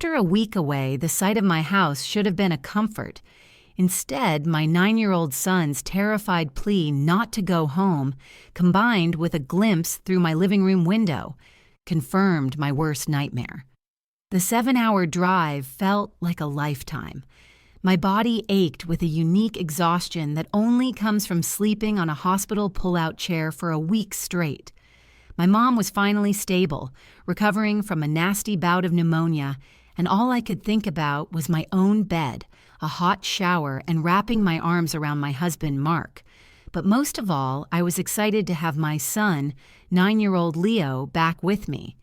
After a week away, the sight of my house should have been a comfort. Instead, my 9-year-old son's terrified plea not to go home, combined with a glimpse through my living room window, confirmed my worst nightmare. The 7-hour drive felt like a lifetime. My body ached with a unique exhaustion that only comes from sleeping on a hospital pull-out chair for a week straight. My mom was finally stable, recovering from a nasty bout of pneumonia, and all I could think about was my own bed, a hot shower, and wrapping my arms around my husband, Mark. But most of all, I was excited to have my son, 9-year-old Leo, back with me.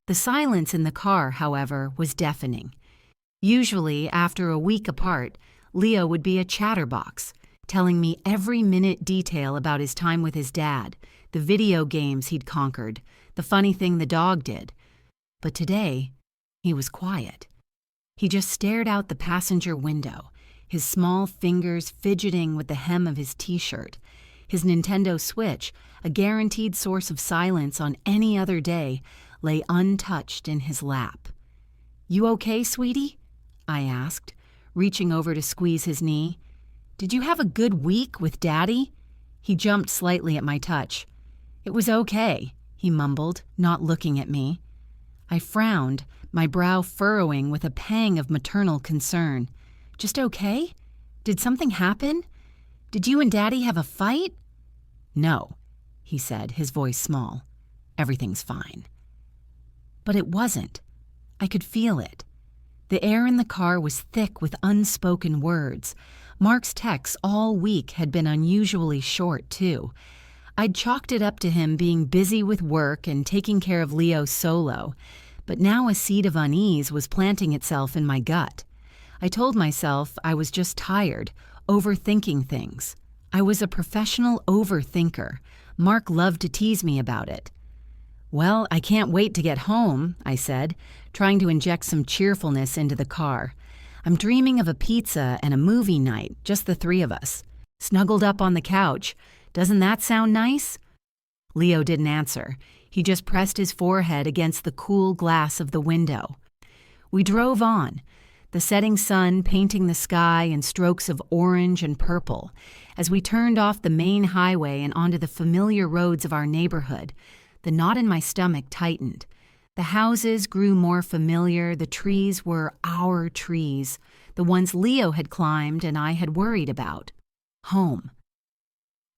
The silence in the car, however, was deafening. Usually, after a week apart, Leo would be a chatterbox, telling me every minute detail about his time with his dad, the video games he'd conquered, the funny thing the dog did. But today, he was quiet. He just stared out the passenger window, his small fingers fidgeting with the hem of his t-shirt. His Nintendo Switch, a guaranteed source of silence on any other day, lay untouched in his lap. "You okay, sweetie?" I asked, reaching over to squeeze his knee. "Did you have a good week with Daddy?" He jumped slightly at my touch. "It was okay," he mumbled, not looking at me. I frowned, my brow furrowing with a pang of maternal concern. "Just okay? Did something happen? Did you and Daddy have a fight?" "No," he said, his voice small. "Everything's fine." But it wasn't. I could feel it. The air in the car was thick with unspoken words. Mark's texts all week had been unusually short, too. I'd chalked it up to him being busy with work and taking care of Leo solo, but now a seed of unease was planting itself in my gut. I told myself I was just tired, overthinking things. I was a professional overthinker. Mark loved to tease me about it. "Well, I can't wait to get home," I said, trying to inject some cheerfulness into the car. "I'm dreaming of a pizza and a movie night, just the three of us, snuggled up on the couch. Doesn't that sound nice?" Leo didn't answer. He just pressed his forehead against the cool glass of the window. We drove on, the setting sun painting the sky in strokes of orange and purple. As we turned off the main highway and onto the familiar roads of our neighborhood, the knot in my stomach tightened. The houses grew more familiar, the trees were our trees, the ones Leo had climbed and I had worried about. Home.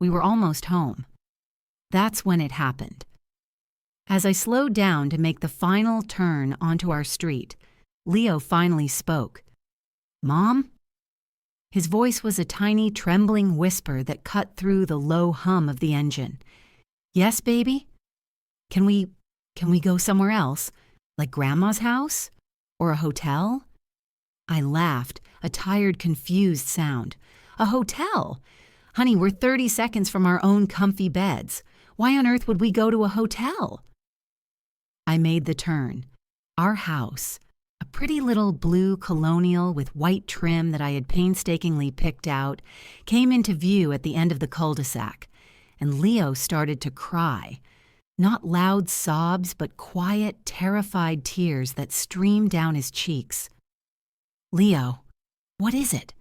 We were almost home. That's when it happened. As I slowed down to make the final turn onto our street, Leo finally spoke. "Mom?" His voice was a tiny, trembling whisper that cut through the low hum of the engine. "Yes, baby? Can we go somewhere else? Like Grandma's house? Or a hotel?" I laughed, a tired, confused sound. "A hotel? Honey, we're 30 seconds from our own comfy beds. Why on earth would we go to a hotel?" I made the turn. Our house, a pretty little blue colonial with white trim that I had painstakingly picked out, came into view at the end of the cul-de-sac, and Leo started to cry. Not loud sobs, but quiet, terrified tears that streamed down his cheeks. "Leo, what is it?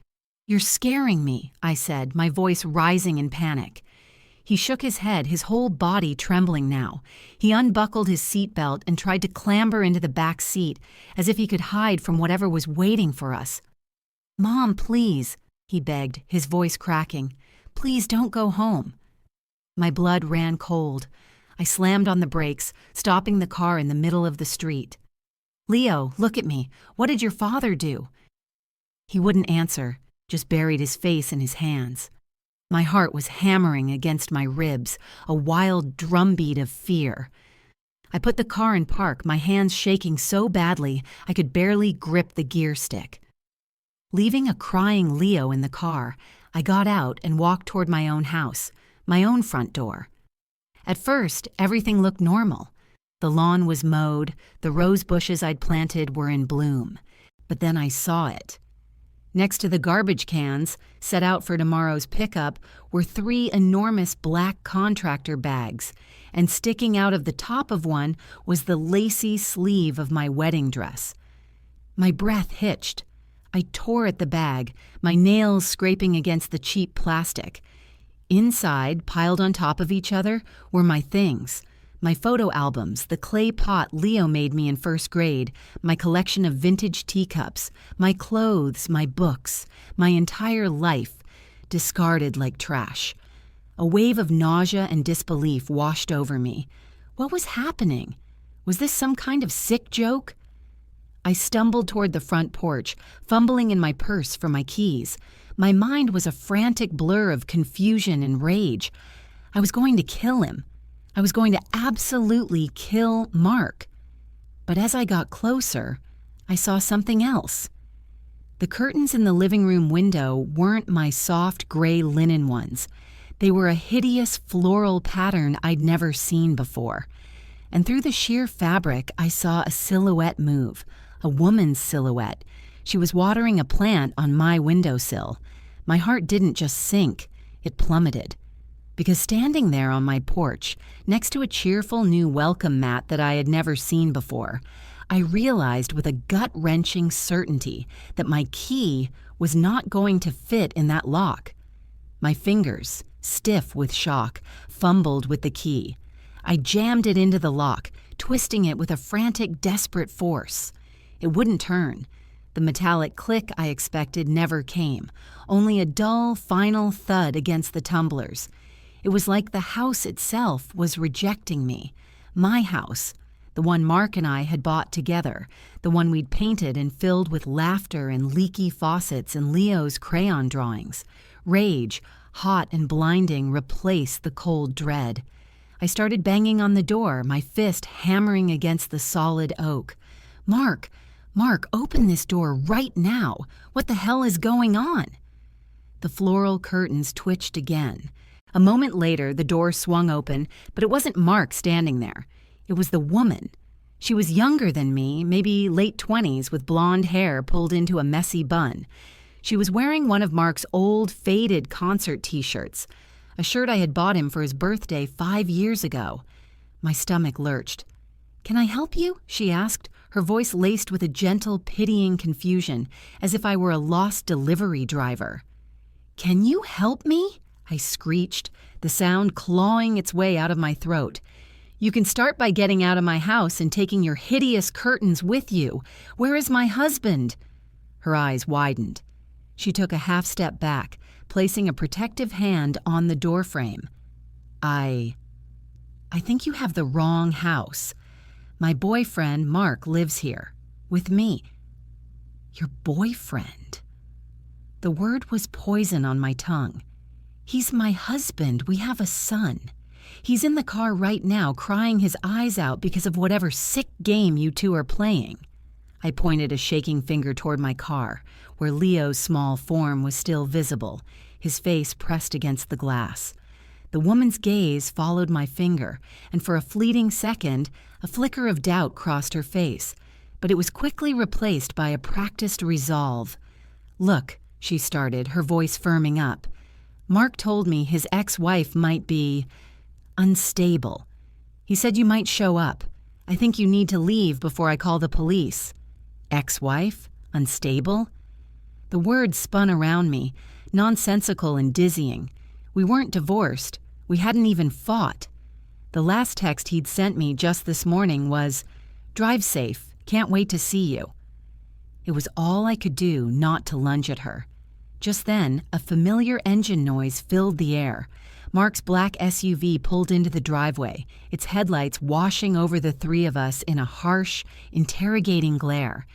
You're scaring me," I said, my voice rising in panic. He shook his head, his whole body trembling now. He unbuckled his seatbelt and tried to clamber into the back seat, as if he could hide from whatever was waiting for us. "Mom, please," he begged, his voice cracking. "Please don't go home." My blood ran cold. I slammed on the brakes, stopping the car in the middle of the street. "Leo, look at me. What did your father do?" He wouldn't answer, just buried his face in his hands. My heart was hammering against my ribs, a wild drumbeat of fear. I put the car in park, my hands shaking so badly I could barely grip the gear stick. Leaving a crying Leo in the car, I got out and walked toward my own house, my own front door. At first, everything looked normal. The lawn was mowed, the rose bushes I'd planted were in bloom. But then I saw it. Next to the garbage cans, set out for tomorrow's pickup, were 3 enormous black contractor bags, and sticking out of the top of one was the lacy sleeve of my wedding dress. My breath hitched. I tore at the bag, my nails scraping against the cheap plastic. Inside, piled on top of each other, were my things. My photo albums, the clay pot Leo made me in first grade, my collection of vintage teacups, my clothes, my books, my entire life, discarded like trash. A wave of nausea and disbelief washed over me. What was happening? Was this some kind of sick joke? I stumbled toward the front porch, fumbling in my purse for my keys. My mind was a frantic blur of confusion and rage. I was going to kill him. I was going to absolutely kill Mark. But as I got closer, I saw something else. The curtains in the living room window weren't my soft gray linen ones. They were a hideous floral pattern I'd never seen before. And through the sheer fabric, I saw a silhouette move, a woman's silhouette. She was watering a plant on my windowsill. My heart didn't just sink, it plummeted. Because standing there on my porch, next to a cheerful new welcome mat that I had never seen before, I realized with a gut-wrenching certainty that my key was not going to fit in that lock. My fingers, stiff with shock, fumbled with the key. I jammed it into the lock, twisting it with a frantic, desperate force. It wouldn't turn. The metallic click I expected never came, only a dull, final thud against the tumblers. It was like the house itself was rejecting me. My house, the one Mark and I had bought together, the one we'd painted and filled with laughter and leaky faucets and Leo's crayon drawings. Rage, hot and blinding, replaced the cold dread. I started banging on the door, my fist hammering against the solid oak. Mark, open this door right now. What the hell is going on? The floral curtains twitched again. A moment later, the door swung open, but it wasn't Mark standing there. It was the woman. She was younger than me, maybe late 20s, with blonde hair pulled into a messy bun. She was wearing one of Mark's old, faded concert t-shirts, a shirt I had bought him for his birthday 5 years ago. My stomach lurched. "Can I help you?" she asked, her voice laced with a gentle, pitying confusion, as if I were a lost delivery driver. "Can you help me?" I screeched, the sound clawing its way out of my throat. "You can start by getting out of my house and taking your hideous curtains with you. Where is my husband?" Her eyes widened. She took a half step back, placing a protective hand on the doorframe. I think you have the wrong house. My boyfriend, Mark, lives here. With me." "Your boyfriend?" The word was poison on my tongue. "He's my husband. We have a son. He's in the car right now, crying his eyes out because of whatever sick game you two are playing." I pointed a shaking finger toward my car, where Leo's small form was still visible, his face pressed against the glass. The woman's gaze followed my finger, and for a fleeting second, a flicker of doubt crossed her face, but it was quickly replaced by a practiced resolve. "Look," she started, her voice firming up. "Mark told me his ex-wife might be unstable. He said you might show up. I think you need to leave before I call the police." Ex-wife? Unstable? The words spun around me, nonsensical and dizzying. We weren't divorced. We hadn't even fought. The last text he'd sent me just this morning was, "Drive safe. Can't wait to see you." It was all I could do not to lunge at her. Just then, a familiar engine noise filled the air. Mark's black SUV pulled into the driveway, its headlights washing over the three of us in a harsh, interrogating glare.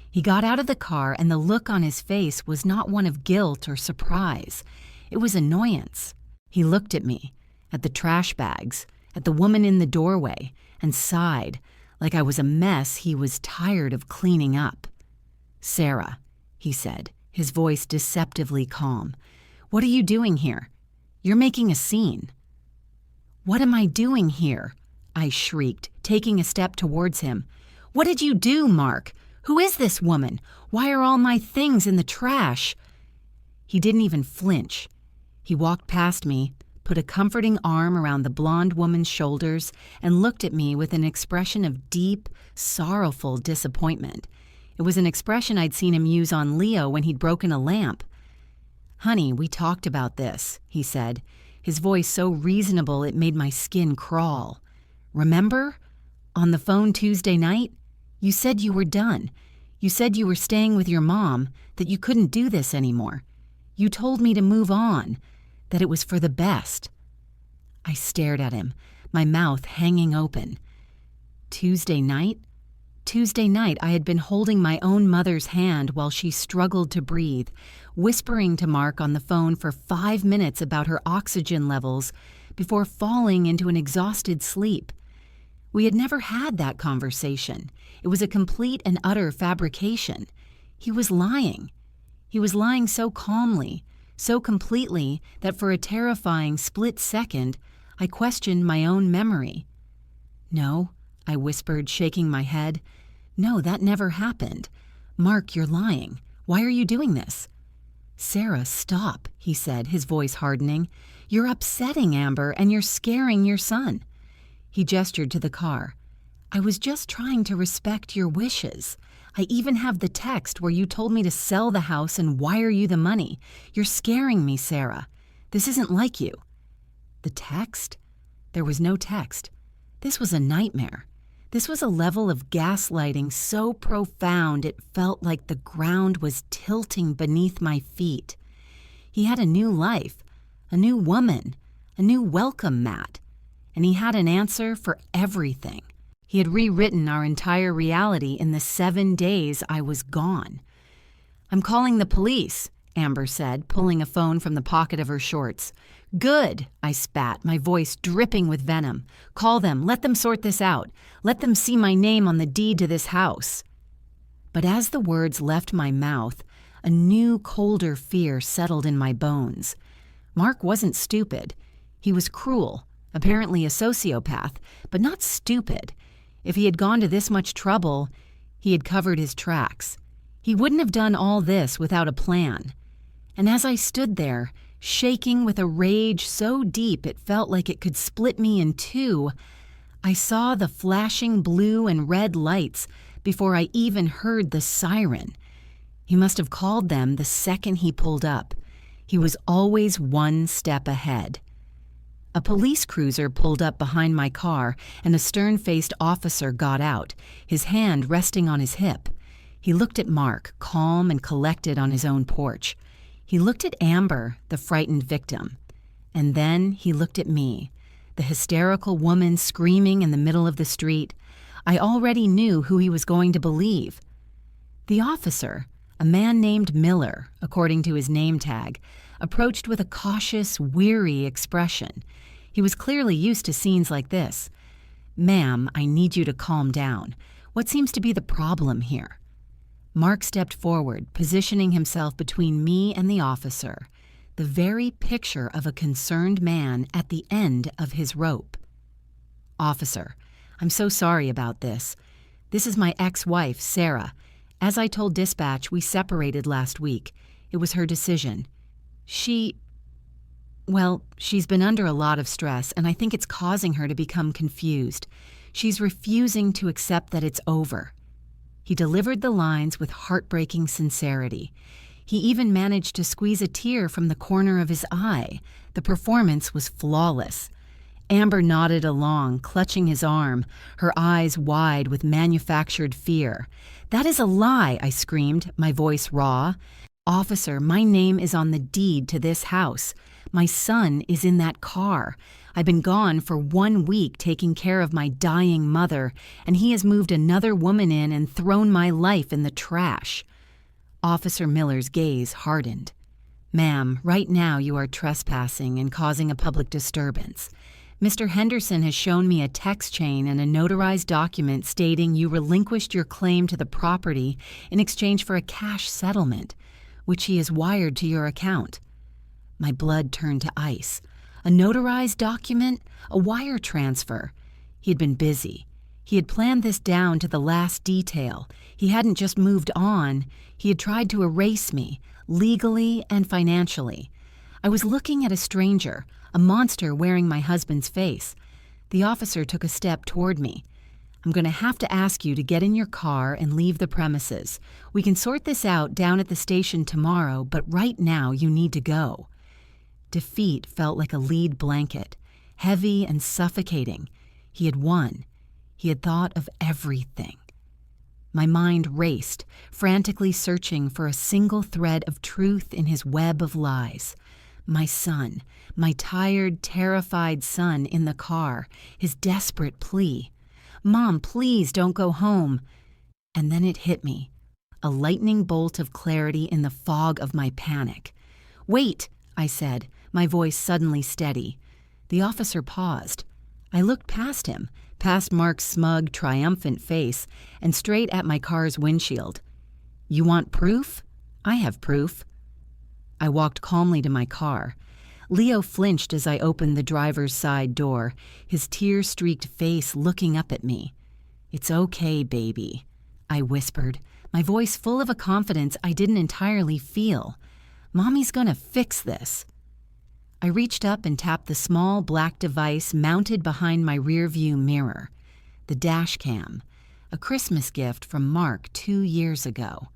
He got out of the car, and the look on his face was not one of guilt or surprise. It was annoyance. He looked at me, at the trash bags, at the woman in the doorway, and sighed, like I was a mess he was tired of cleaning up. "Sarah," he said, his voice deceptively calm, "what are you doing here? You're making a scene." "What am I doing here?" I shrieked, taking a step towards him. "What did you do, Mark? Who is this woman? Why are all my things in the trash?" He didn't even flinch. He walked past me, put a comforting arm around the blonde woman's shoulders, and looked at me with an expression of deep, sorrowful disappointment. It was an expression I'd seen him use on Leo when he'd broken a lamp. "Honey, we talked about this," he said, his voice so reasonable it made my skin crawl. "Remember? On the phone Tuesday night? You said you were done. You said you were staying with your mom, that you couldn't do this anymore. You told me to move on, that it was for the best." I stared at him, my mouth hanging open. Tuesday night? Tuesday night I had been holding my own mother's hand while she struggled to breathe, whispering to Mark on the phone for 5 minutes about her oxygen levels before falling into an exhausted sleep. We had never had that conversation. It was a complete and utter fabrication. He was lying. He was lying so calmly, so completely that for a terrifying split second, I questioned my own memory. "No," I whispered, shaking my head. "No, that never happened. Mark, you're lying. Why are you doing this?" "Sarah, stop," he said, his voice hardening. "You're upsetting Amber and you're scaring your son." He gestured to the car. "I was just trying to respect your wishes. I even have the text where you told me to sell the house and wire you the money. You're scaring me, Sarah. This isn't like you." The text? There was no text. This was a nightmare. This was a level of gaslighting so profound it felt like the ground was tilting beneath my feet. He had a new life, a new woman, a new welcome mat, and he had an answer for everything. He had rewritten our entire reality in the 7 days I was gone. "I'm calling the police," Amber said, pulling a phone from the pocket of her shorts. "Good," I spat, my voice dripping with venom. "Call them. Let them sort this out. Let them see my name on the deed to this house." But as the words left my mouth, a new, colder fear settled in my bones. Mark wasn't stupid. He was cruel, apparently a sociopath, but not stupid. If he had gone to this much trouble, he had covered his tracks. He wouldn't have done all this without a plan. And as I stood there, shaking with a rage so deep it felt like it could split me in two, I saw the flashing blue and red lights before I even heard the siren. He must have called them the second he pulled up. He was always one step ahead. A police cruiser pulled up behind my car, and a stern-faced officer got out, his hand resting on his hip. He looked at Mark, calm and collected on his own porch. He looked at Amber, the frightened victim. And then he looked at me, the hysterical woman screaming in the middle of the street. I already knew who he was going to believe. The officer, a man named Miller, according to his name tag, approached with a cautious, weary expression. He was clearly used to scenes like this. "Ma'am, I need you to calm down. What seems to be the problem here?" Mark stepped forward, positioning himself between me and the officer, the very picture of a concerned man at the end of his rope. "Officer, I'm so sorry about this. This is my ex-wife, Sarah. As I told dispatch, we separated last week. It was her decision. She's been under a lot of stress, and I think it's causing her to become confused. She's refusing to accept that it's over." He delivered the lines with heartbreaking sincerity. He even managed to squeeze a tear from the corner of his eye. The performance was flawless. Amber nodded along, clutching his arm, her eyes wide with manufactured fear. "That is a lie," I screamed, my voice raw. "Officer, my name is on the deed to this house. My son is in that car. I've been gone for 1 week taking care of my dying mother, and he has moved another woman in and thrown my life in the trash." Officer Miller's gaze hardened. "Ma'am, right now you are trespassing and causing a public disturbance. Mr. Henderson has shown me a text chain and a notarized document stating you relinquished your claim to the property in exchange for a cash settlement, which he has wired to your account." My blood turned to ice. A notarized document? A wire transfer? He had been busy. He had planned this down to the last detail. He hadn't just moved on. He had tried to erase me, legally and financially. I was looking at a stranger, a monster wearing my husband's face. The officer took a step toward me. I'm going to have to ask you to get in your car and leave the premises. We can sort this out down at the station tomorrow, but right now you need to go." Defeat felt like a lead blanket, heavy and suffocating. He had won. He had thought of everything. My mind raced, frantically searching for a single thread of truth in his web of lies. My son, my tired, terrified son in the car, his desperate plea. "Mom, please don't go home." And then it hit me, a lightning bolt of clarity in the fog of my panic. "Wait," I said, my voice suddenly steady. The officer paused. I looked past him, past Mark's smug, triumphant face, and straight at my car's windshield. "You want proof? I have proof." I walked calmly to my car. Leo flinched as I opened the driver's side door, his tear-streaked face looking up at me. "It's okay, baby," I whispered, my voice full of a confidence I didn't entirely feel. "Mommy's gonna fix this." I reached up and tapped the small black device mounted behind my rearview mirror, the dash cam, a Christmas gift from Mark 2 years ago.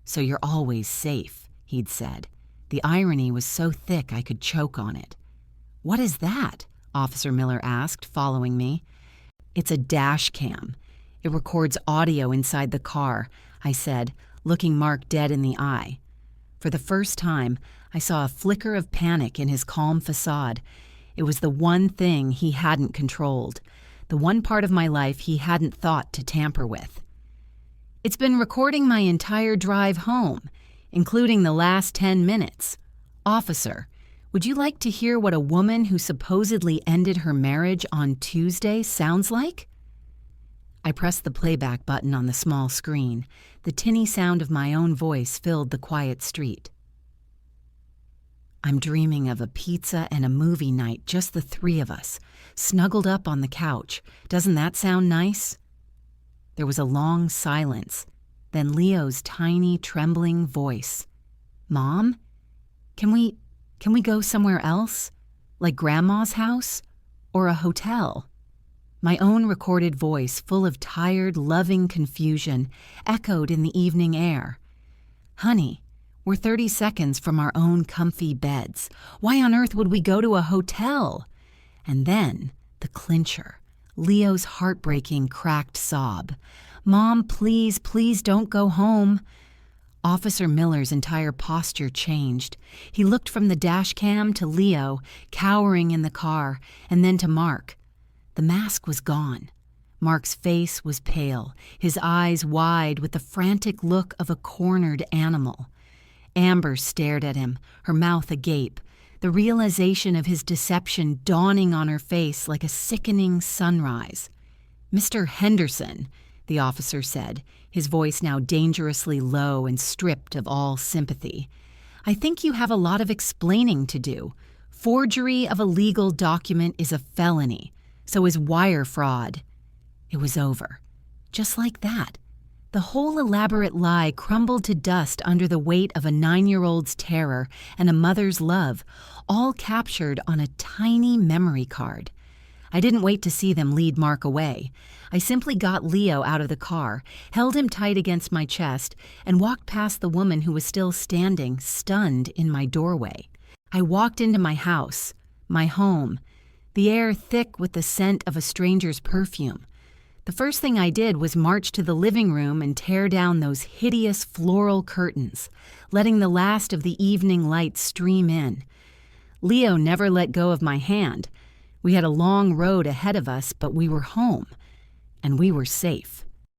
"So you're always safe," he'd said. The irony was so thick I could choke on it. "What is that?" Officer Miller asked, following me. "It's a dash cam. It records audio inside the car," I said, looking Mark dead in the eye. For the first time, I saw a flicker of panic in his calm facade. It was the one thing he hadn't controlled, the one part of my life he hadn't thought to tamper with. "It's been recording my entire drive home, including the last 10 minutes. Officer, would you like to hear what a woman who supposedly ended her marriage on Tuesday sounds like?" I pressed the playback button on the small screen. The tinny sound of my own voice filled the quiet street. "I'm dreaming of a pizza and a movie night, just the 3 of us, snuggled up on the couch. Doesn't that sound nice?" There was a long silence. Then Leo's tiny, trembling voice. "Mom, can we go somewhere else? Like Grandma's house? Or a hotel?" My own recorded voice, full of tired, loving confusion, echoed in the evening air. "Honey, we're 30 seconds from our own comfy beds. Why on earth would we go to a hotel?" And then, the clincher, Leo's heartbreaking, cracked sob. "Mom, please, please don't go home." Officer Miller's entire posture changed. He looked from the dash cam to Leo, cowering in the car, and then to Mark. The mask was gone. Mark's face was pale, his eyes wide with the frantic look of a cornered animal. Amber stared at him, her mouth agape, the realization of his deception dawning on her face like a sickening sunrise. "Mr. Henderson," the officer said, his voice now dangerously low and stripped of all sympathy, "I think you have a lot of explaining to do. Forgery of a legal document is a felony. So is wire fraud." It was over. Just like that. The whole elaborate lie crumbled to dust under the weight of a 9-year-old's terror and a mother's love, all captured on a tiny memory card. I didn't wait to see them lead Mark away. I simply got Leo out of the car, held him tight against my chest, and walked past the woman who was still standing, stunned, in my doorway. I walked into my house, my home, the air thick with the scent of a stranger's perfume. The first thing I did was march to the living room and tear down those hideous floral curtains, letting the last of the evening light stream in. Leo never let go of my hand. We had a long road ahead of us, but we were home, and we were safe.